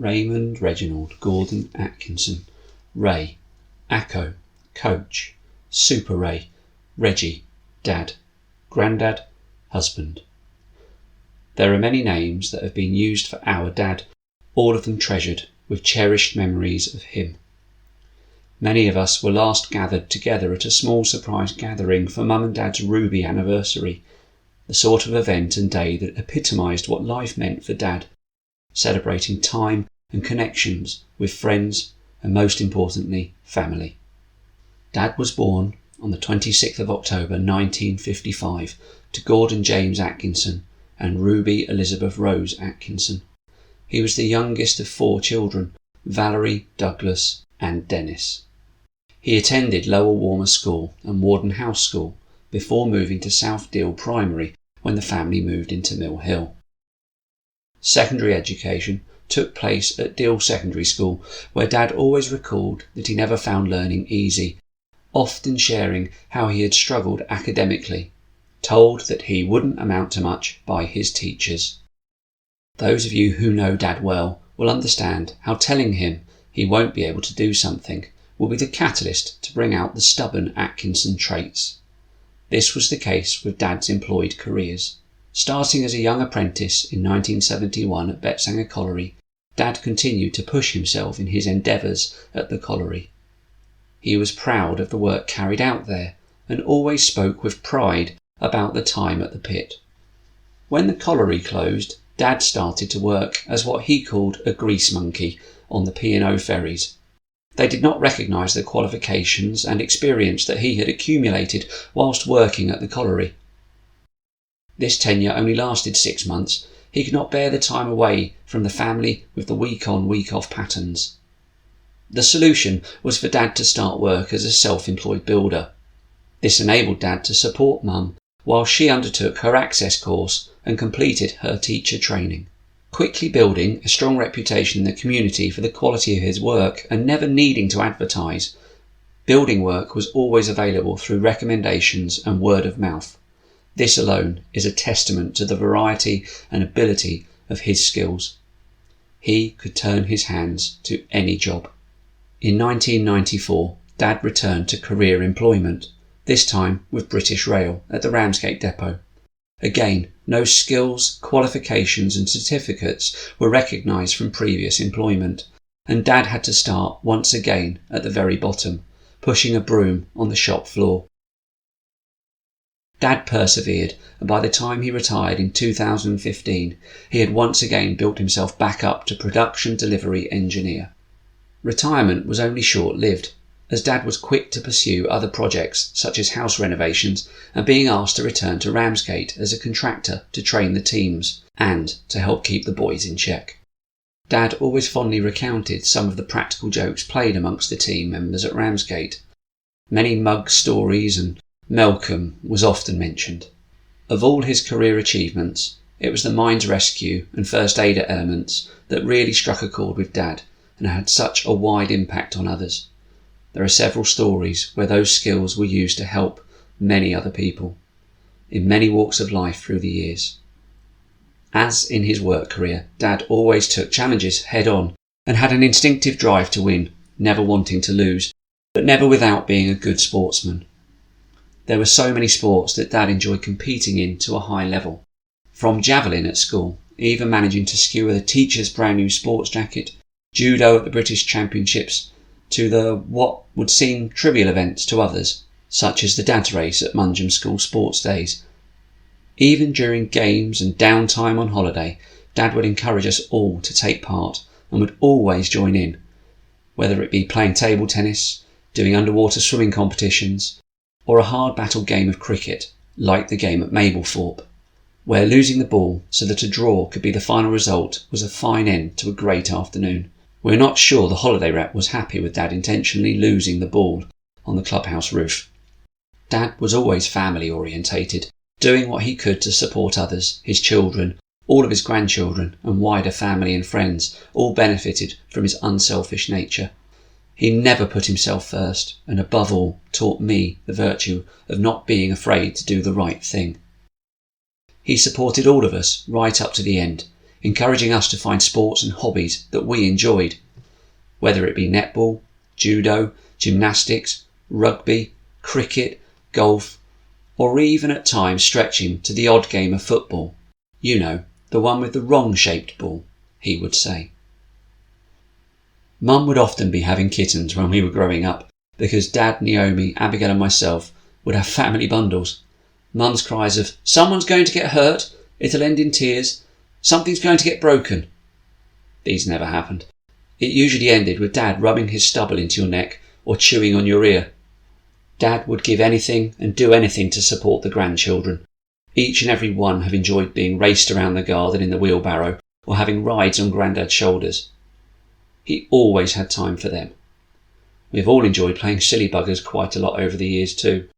Raymond, Reginald, Gordon, Atkinson, Ray, Acco, Coach, Super Ray, Reggie, Dad, Grandad, Husband. There are many names that have been used for our Dad, all of them treasured with cherished memories of him. Many of us were last gathered together at a small surprise gathering for Mum and Dad's Ruby anniversary, the sort of event and day that epitomised what life meant for Dad, celebrating time and connections with friends and, most importantly, family. Dad was born on the 26th of October 1955 to Gordon James Atkinson and Ruby Elizabeth Rose Atkinson. He was the youngest of 4 children, Valerie, Douglas and Dennis. He attended Lower Warmer School and Warden House School before moving to South Deal Primary when the family moved into Mill Hill. Secondary education took place at Deal Secondary School, where Dad always recalled that he never found learning easy, often sharing how he had struggled academically, told that he wouldn't amount to much by his teachers. Those of you who know Dad well will understand how telling him he won't be able to do something will be the catalyst to bring out the stubborn Atkinson traits. This was the case with Dad's employed careers. Starting as a young apprentice in 1971 at Betsanger Colliery, Dad continued to push himself in his endeavours at the colliery. He was proud of the work carried out there and always spoke with pride about the time at the pit. When the colliery closed, Dad started to work as what he called a grease monkey on the P&O ferries. They did not recognise the qualifications and experience that he had accumulated whilst working at the colliery. This tenure only lasted 6 months. He could not bear the time away from the family with the week-on, week-off patterns. The solution was for Dad to start work as a self-employed builder. This enabled Dad to support Mum while she undertook her access course and completed her teacher training. Quickly building a strong reputation in the community for the quality of his work and never needing to advertise, building work was always available through recommendations and word of mouth. This alone is a testament to the variety and ability of his skills. He could turn his hands to any job. In 1994, Dad returned to career employment, this time with British Rail at the Ramsgate depot. Again, no skills, qualifications and certificates were recognised from previous employment, and Dad had to start once again at the very bottom, pushing a broom on the shop floor. Dad persevered, and by the time he retired in 2015, he had once again built himself back up to production delivery engineer. Retirement was only short-lived, as Dad was quick to pursue other projects such as house renovations and being asked to return to Ramsgate as a contractor to train the teams and to help keep the boys in check. Dad always fondly recounted some of the practical jokes played amongst the team members at Ramsgate. Many mug stories and Malcolm was often mentioned. Of all his career achievements, it was the mines rescue and first aider elements that really struck a chord with Dad and had such a wide impact on others. There are several stories where those skills were used to help many other people, in many walks of life through the years. As in his work career, Dad always took challenges head on and had an instinctive drive to win, never wanting to lose, but never without being a good sportsman. There were so many sports that Dad enjoyed competing in to a high level. From javelin at school, even managing to skewer the teacher's brand new sports jacket, judo at the British Championships, to the what would seem trivial events to others, such as the Dad's Race at Mungem School Sports Days. Even during games and downtime on holiday, Dad would encourage us all to take part and would always join in, whether it be playing table tennis, doing underwater swimming competitions, or a hard battle game of cricket, like the game at Mablethorpe, where losing the ball so that a draw could be the final result was a fine end to a great afternoon. We're not sure the holiday rep was happy with Dad intentionally losing the ball on the clubhouse roof. Dad was always family orientated, doing what he could to support others, his children, all of his grandchildren and wider family and friends all benefited from his unselfish nature. He never put himself first and above all taught me the virtue of not being afraid to do the right thing. He supported all of us right up to the end. encouraging us to find sports and hobbies that we enjoyed, whether it be netball, judo, gymnastics, rugby, cricket, golf, or even at times stretching to the odd game of football. You know, the one with the wrong-shaped ball, he would say. Mum would often be having kittens when we were growing up, because Dad, Naomi, Abigail and myself would have family bundles. Mum's cries of, "Someone's going to get hurt, it'll end in tears, something's going to get broken." These never happened. It usually ended with Dad rubbing his stubble into your neck or chewing on your ear. Dad would give anything and do anything to support the grandchildren. Each and every one have enjoyed being raced around the garden in the wheelbarrow or having rides on Grandad's shoulders. He always had time for them. We've all enjoyed playing silly buggers quite a lot over the years too.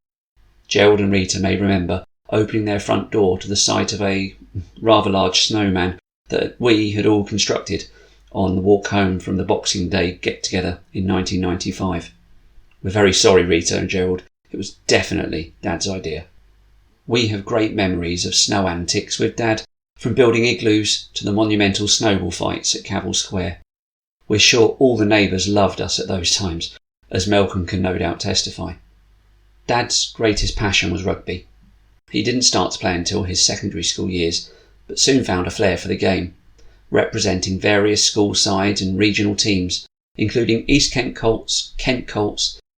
Gerald and Rita may remember opening their front door to the sight of a rather large snowman that we had all constructed on the walk home from the Boxing Day get-together in 1995. We're very sorry, Rita and Gerald. It was definitely Dad's idea. We have great memories of snow antics with Dad, from building igloos to the monumental snowball fights at Cavell Square. We're sure all the neighbours loved us at those times, as Malcolm can no doubt testify. Dad's greatest passion was rugby. He didn't start to play until his secondary school years, but soon found a flair for the game, representing various school sides and regional teams, including East Kent Colts,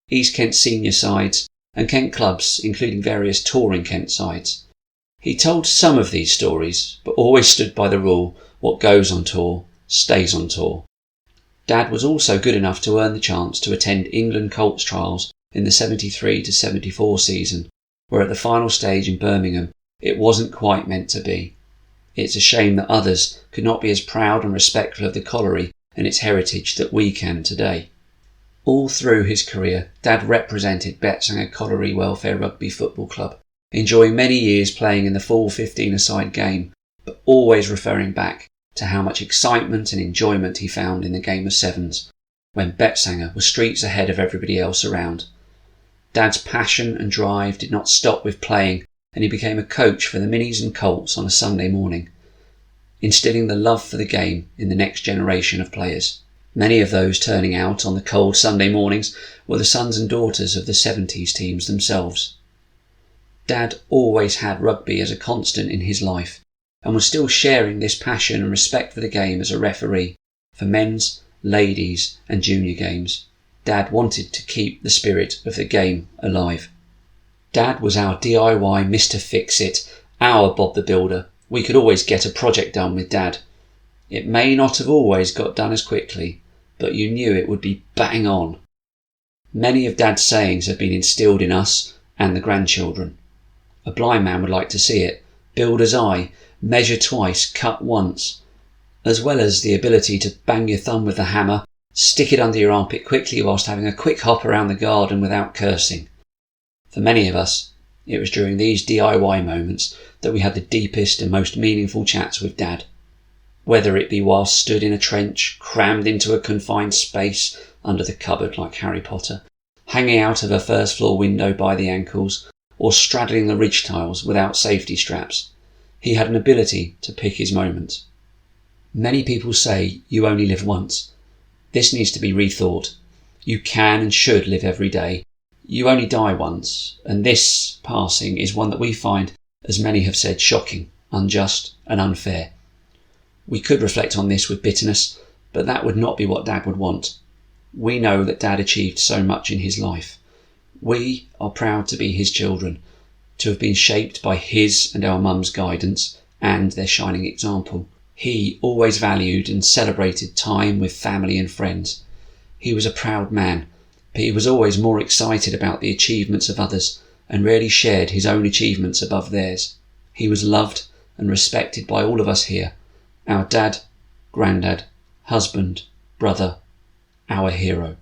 East Kent senior sides, and Kent clubs, including various touring Kent sides. He told some of these stories, but always stood by the rule, what goes on tour, stays on tour. Dad was also good enough to earn the chance to attend England Colts trials in the 73 to 74 season, where at the final stage in Birmingham, it wasn't quite meant to be. It's a shame that others could not be as proud and respectful of the colliery and its heritage that we can today. All through his career, Dad represented Betsanger Colliery Welfare Rugby Football Club, enjoying many years playing in the full 15-a-side game, but always referring back to how much excitement and enjoyment he found in the game of sevens, when Betsanger was streets ahead of everybody else around. Dad's passion and drive did not stop with playing, and he became a coach for the Minis and Colts on a Sunday morning, instilling the love for the game in the next generation of players. Many of those turning out on the cold Sunday mornings were the sons and daughters of the 70s teams themselves. Dad always had rugby as a constant in his life, and was still sharing this passion and respect for the game as a referee for men's, ladies and junior games. Dad wanted to keep the spirit of the game alive. Dad was our DIY Mr. Fix-It, our Bob the Builder. We could always get a project done with Dad. It may not have always got done as quickly, but you knew it would be bang on. Many of Dad's sayings have been instilled in us and the grandchildren. A blind man would like to see it. Builder's eye, measure twice, cut once. As well as the ability to bang your thumb with the hammer, stick it under your armpit quickly whilst having a quick hop around the garden without cursing. For many of us, it was during these DIY moments that we had the deepest and most meaningful chats with Dad. Whether it be whilst stood in a trench, crammed into a confined space under the cupboard like Harry Potter, hanging out of a first floor window by the ankles, or straddling the ridge tiles without safety straps, he had an ability to pick his moments. Many people say you only live once. This needs to be rethought. You can and should live every day. You only die once, and this passing is one that we find, as many have said, shocking, unjust and unfair. We could reflect on this with bitterness, but that would not be what Dad would want. We know that Dad achieved so much in his life. We are proud to be his children, to have been shaped by his and our mum's guidance and their shining example. He always valued and celebrated time with family and friends. He was a proud man, but he was always more excited about the achievements of others and rarely shared his own achievements above theirs. He was loved and respected by all of us here. Our dad, granddad, husband, brother, our hero.